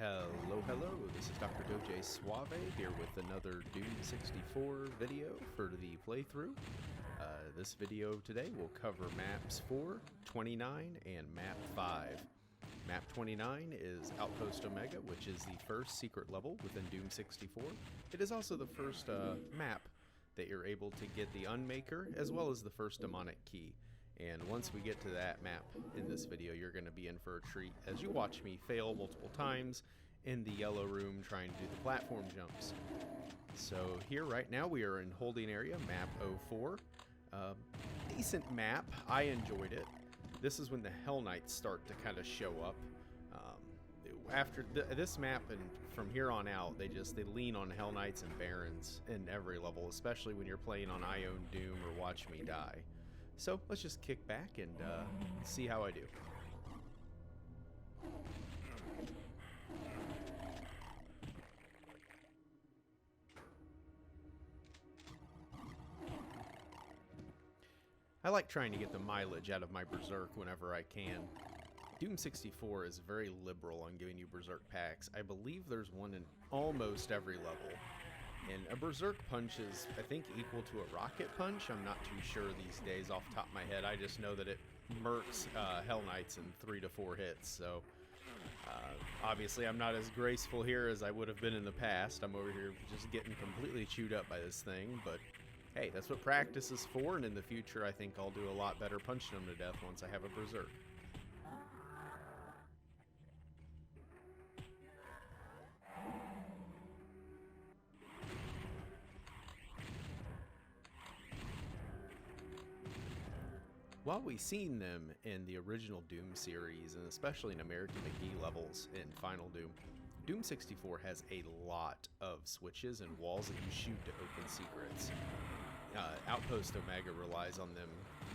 Hello, this is Dr. Doje Suave here with another Doom 64 video for the playthrough. This video today will cover maps 4, 29, and map 5. Map 29 is Outpost Omega, which is the first secret level within Doom 64. It is also the first map that you're able to get the Unmaker, as well as the first demonic key. And once we get to that map in this video, you're going to be in for a treat as you watch me fail multiple times in the yellow room trying to do the platform jumps. So here right now we are in holding area, map 04. Decent map. I enjoyed it. This is when the Hell Knights start to kind of show up. After this map and from here on out, they lean on Hell Knights and Barons in every level, especially when you're playing on I Own Doom or Watch Me Die. So let's just kick back and see how I do. I like trying to get the mileage out of my Berserk whenever I can. Doom 64 is very liberal on giving you Berserk packs. I believe there's one in almost every level. And a Berserk punch is, I think, equal to a Rocket Punch. I'm not too sure these days off the top of my head. I just know that it murks Hell Knights in 3 to 4 hits. So, obviously, I'm not as graceful here as I would have been in the past. I'm over here just getting completely chewed up by this thing. But, hey, that's what practice is for. And in the future, I think I'll do a lot better punching them to death once I have a Berserk. While we've seen them in the original Doom series, and especially in American McGee levels in Final Doom, Doom 64 has a lot of switches and walls that you shoot to open secrets. Outpost Omega relies on them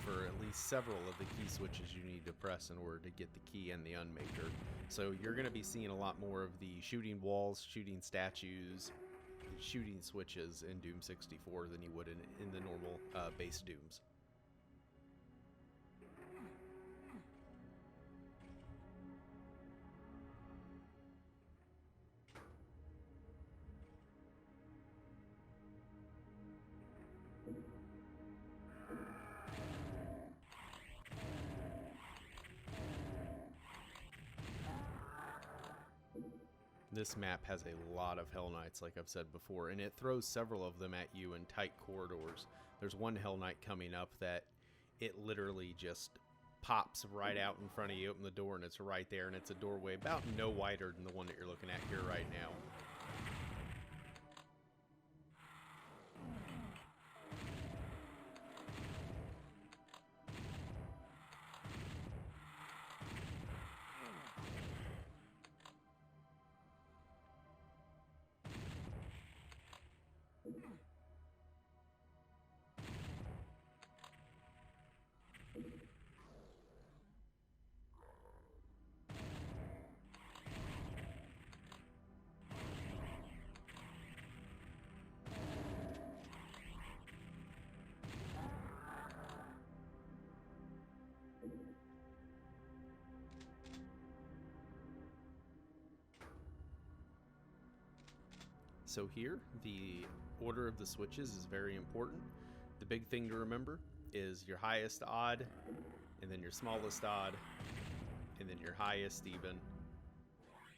for at least several of the key switches you need to press in order to get the key and the Unmaker. So you're going to be seeing a lot more of the shooting walls, shooting statues, shooting switches in Doom 64 than you would in the normal base Dooms. This map has a lot of Hell Knights, like I've said before, and it throws several of them at you in tight corridors. There's one Hell Knight coming up that it literally just pops right out in front of you. You open the door and it's right there, and it's a doorway about no wider than the one that you're looking at here right now. So here, the order of the switches is very important. The big thing to remember is your highest odd, and then your smallest odd, and then your highest even,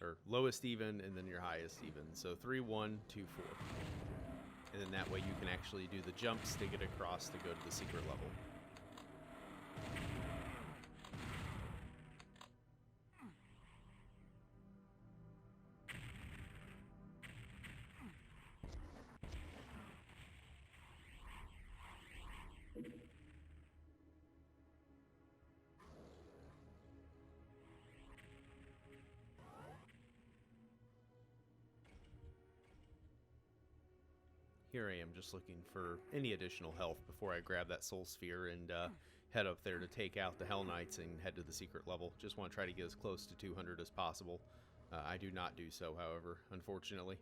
or lowest even, and then your highest even. So 3, 1, 2, 4. And then that way you can actually do the jumps to get across to go to the secret level. Here I am just looking for any additional health before I grab that soul sphere and head up there to take out the Hell Knights and head to the secret level. Just want to try to get as close to 200 as possible. I do not do so, however, unfortunately.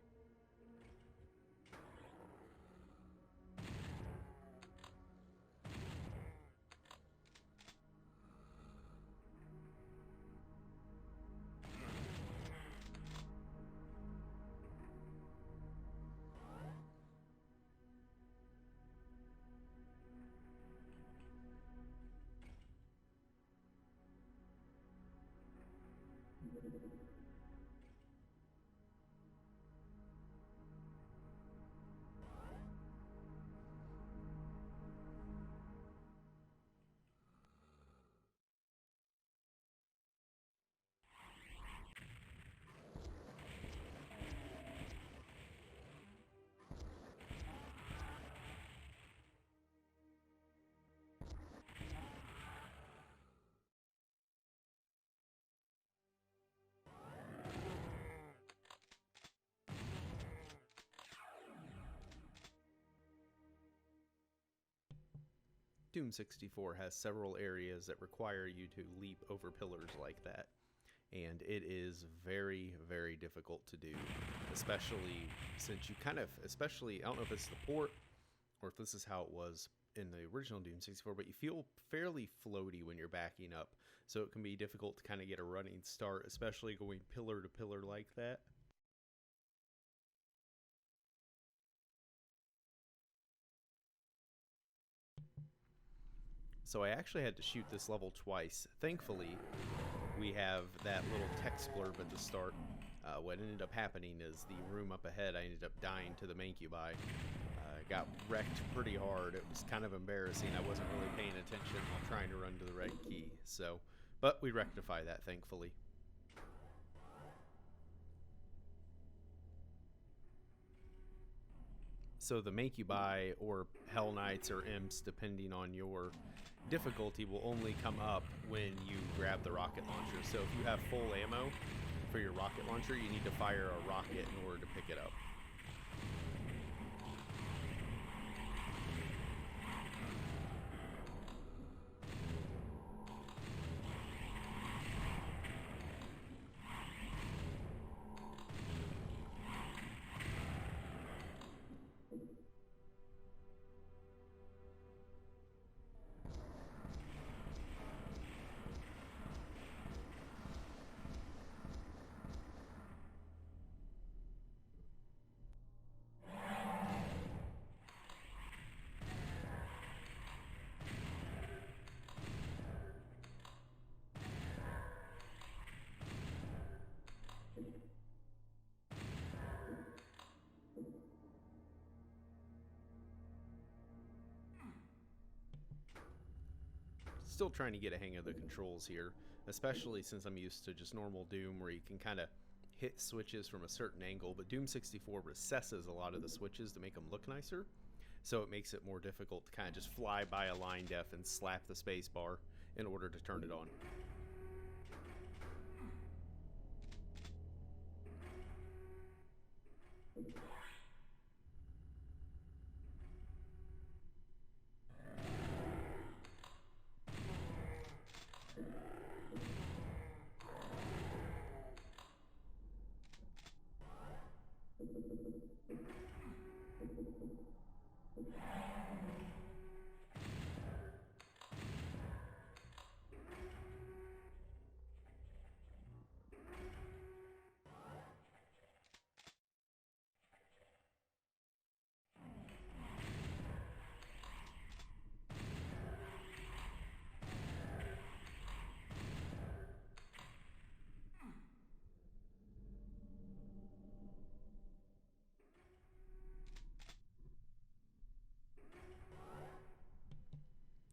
Doom 64 has several areas that require you to leap over pillars like that. And it is very, very difficult to do, especially since you especially, I don't know if it's the port or if this is how it was in the original Doom 64, but you feel fairly floaty when you're backing up. So it can be difficult to kind of get a running start, especially going pillar to pillar like that. So I actually had to shoot this level twice. Thankfully, we have that little text blurb at the start. What ended up happening is the room up ahead, I ended up dying to the Mancubi. Got wrecked pretty hard. It was kind of embarrassing. I wasn't really paying attention while trying to run to the right key. So, but we rectify that, thankfully. So the Mancubi or Hell Knights or Imps, depending on your difficulty, will only come up when you grab the rocket launcher. So if you have full ammo for your rocket launcher, you need to fire a rocket in order to pick it up. Still trying to get a hang of the controls here, especially since I'm used to just normal Doom where you can kind of hit switches from a certain angle, but Doom 64 recesses a lot of the switches to make them look nicer, so it makes it more difficult to kind of just fly by a line def and slap the space bar in order to turn it on.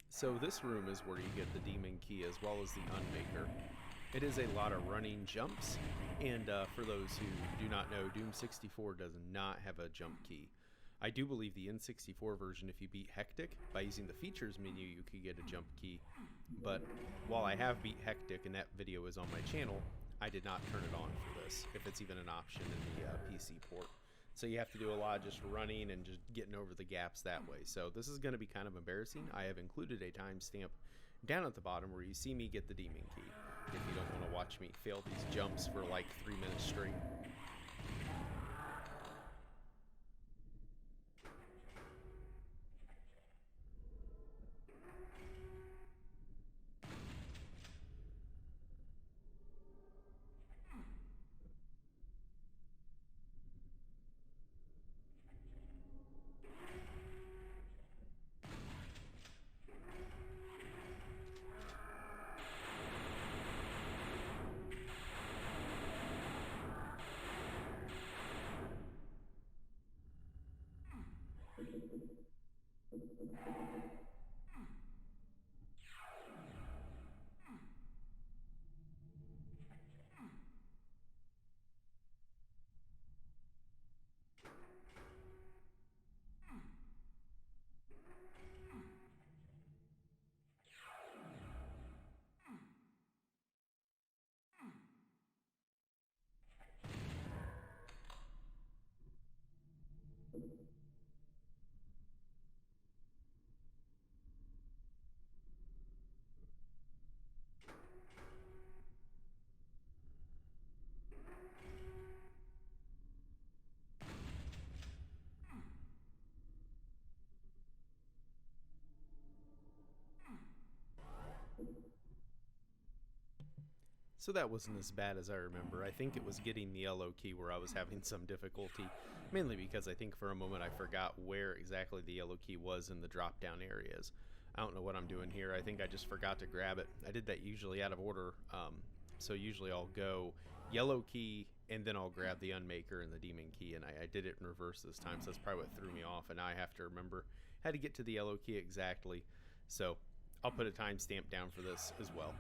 So this room is where you get the demon key as well as the unmaker. It is a lot of running jumps, and for those who do not know, Doom 64 does not have a jump key. I do believe the N64 version, if you beat Hectic, by using the features menu you could get a jump key, but while I have beat Hectic and that video is on my channel, I did not turn it on for this, if it's even an option in the PC port. So you have to do a lot of just running and just getting over the gaps that way. So this is going to be kind of embarrassing. I have included a timestamp down at the bottom where you see me get the demon key, if you don't want to watch me fail these jumps for like 3 minutes straight. so that wasn't as bad as I remember. I think it was getting the yellow key where I was having some difficulty, mainly because I think for a moment I forgot where exactly the yellow key was in the drop-down areas. I don't know what I'm doing here. I think I just forgot to grab it. I did that usually out of order, so usually I'll go yellow key, and then I'll grab the Unmaker and the Demon key, and I did it in reverse this time, so that's probably what threw me off, and now I have to remember how to get to the yellow key exactly. So I'll put a timestamp down for this as well.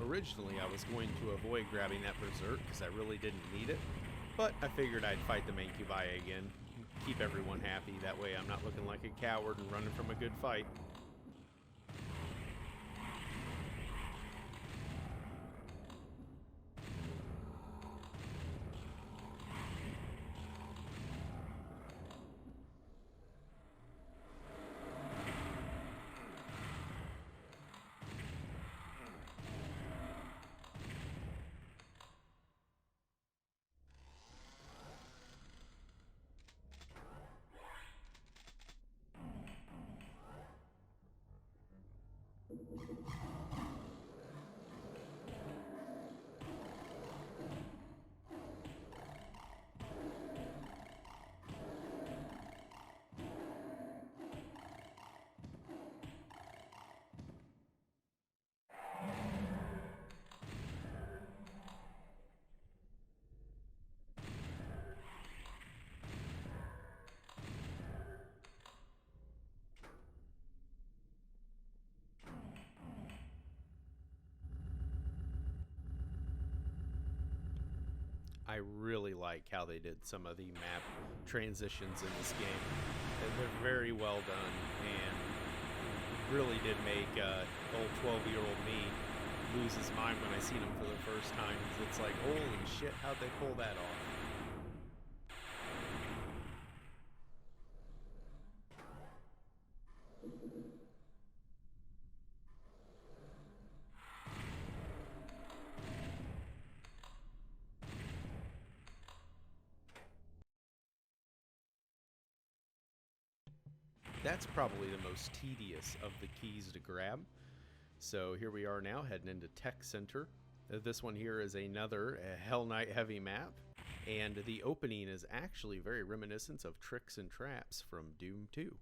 Originally, I was going to avoid grabbing that Berserk because I really didn't need it, but I figured I'd fight the Mancubi again, keep everyone happy. That way I'm not looking like a coward and running from a good fight. I really like how they did some of the map transitions in this game. They're very well done and really did make old 12-year-old me lose his mind when I seen them for the first time. It's like, holy shit, how'd they pull that off? That's probably the most tedious of the keys to grab. So here we are now heading into Tech Center. This one here is another Hell Knight heavy map, and the opening is actually very reminiscent of Tricks and Traps from Doom 2.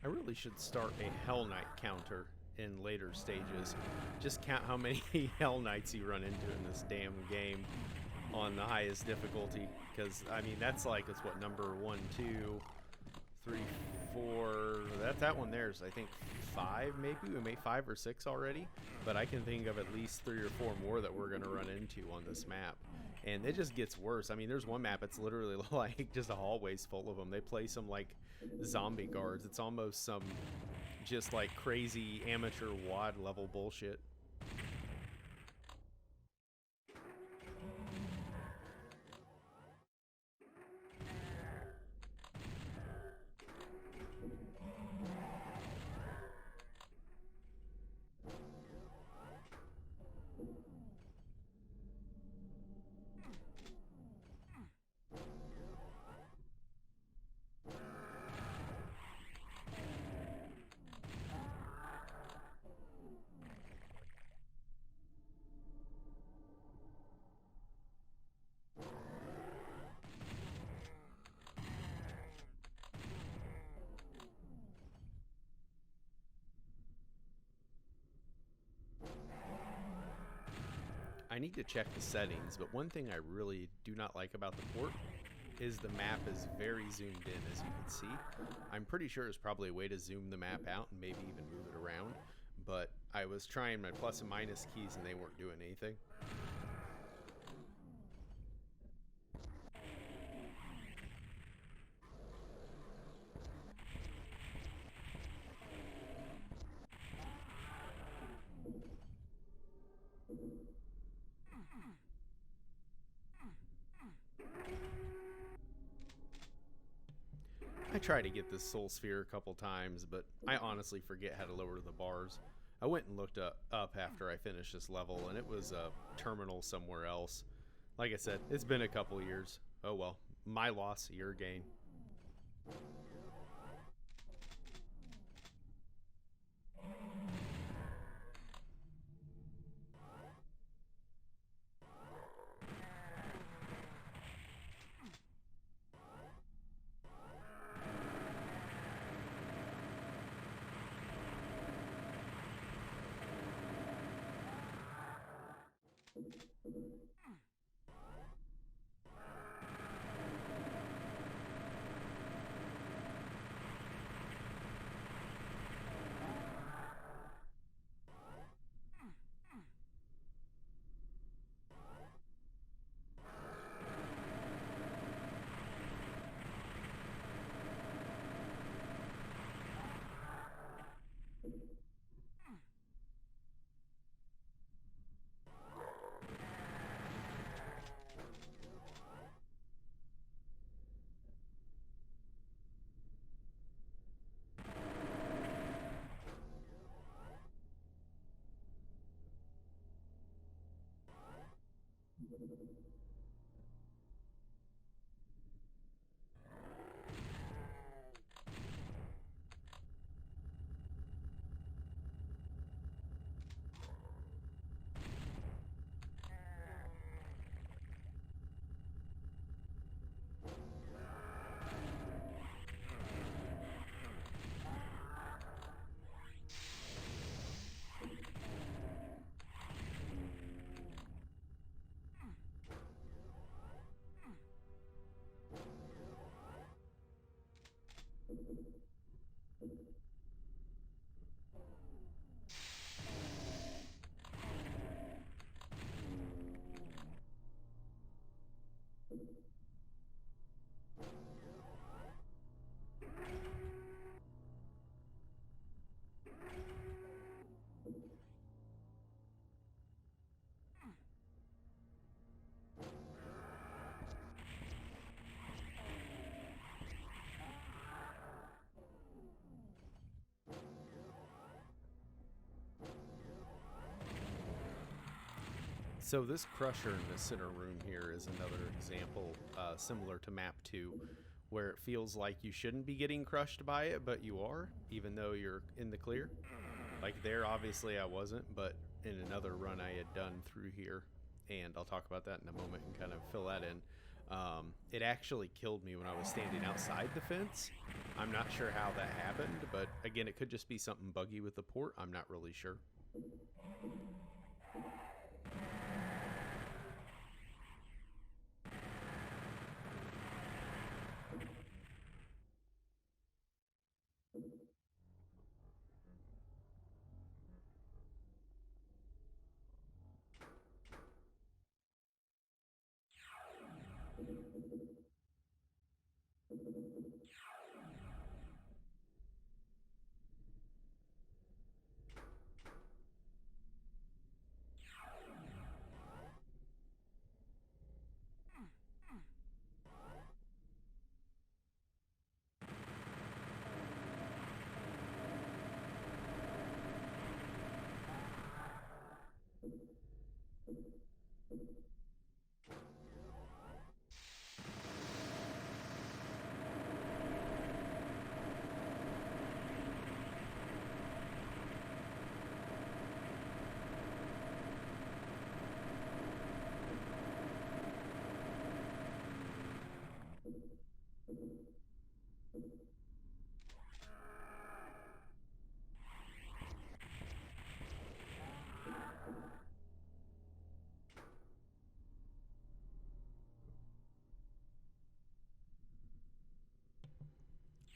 really should start a Hell Knight counter in later stages. Just count how many Hell Knights you run into in this damn game on the highest difficulty. Because, I mean, that's like, it's what, number 1, 2, 3, 4... That one there's, I think, 5 maybe? We made 5 or 6 already. But I can think of at least 3 or 4 more that we're going to run into on this map. And it just gets worse. I mean, there's one map, it's literally like just a hallways full of them. They play some like zombie guards. It's almost some just like crazy amateur WAD level bullshit. I need to check the settings, but one thing I really do not like about the port is the map is very zoomed in, as you can see. I'm pretty sure there's probably a way to zoom the map out and maybe even move it around, but I was trying my plus and minus keys and they weren't doing anything. I tried to get this soul sphere a couple times, but I honestly forget how to lower the bars. I went and looked up after I finished this level, and it was a terminal somewhere else. Like I said, it's been a couple years. Oh well, my loss, your gain. So this crusher in the center room here is another example similar to map 2, where it feels like you shouldn't be getting crushed by it, but you are, even though you're in the clear. Like there, obviously I wasn't, but in another run I had done through here, and I'll talk about that in a moment and kind of fill that in. It actually killed me when I was standing outside the fence. I'm not sure how that happened, but again, it could just be something buggy with the port. I'm not really sure.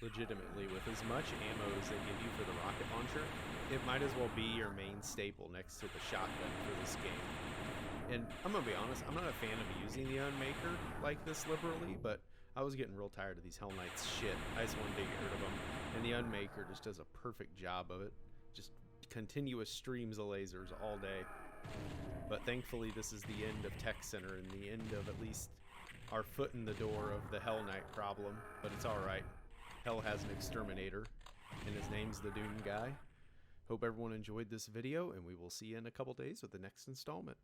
Legitimately, with as much ammo as they give you for the rocket launcher, it might as well be your main staple next to the shotgun for this game. And I'm gonna be honest, I'm not a fan of using the Unmaker like this liberally, but I was getting real tired of these Hell Knights shit. I just wanted to get rid of them, and the Unmaker just does a perfect job of it. Just continuous streams of lasers all day. But thankfully, this is the end of Tech Center and the end of at least our foot in the door of the Hell Knight problem, but it's alright. Hell has an exterminator, and his name's the Doom Guy. Hope everyone enjoyed this video, and we will see you in a couple days with the next installment.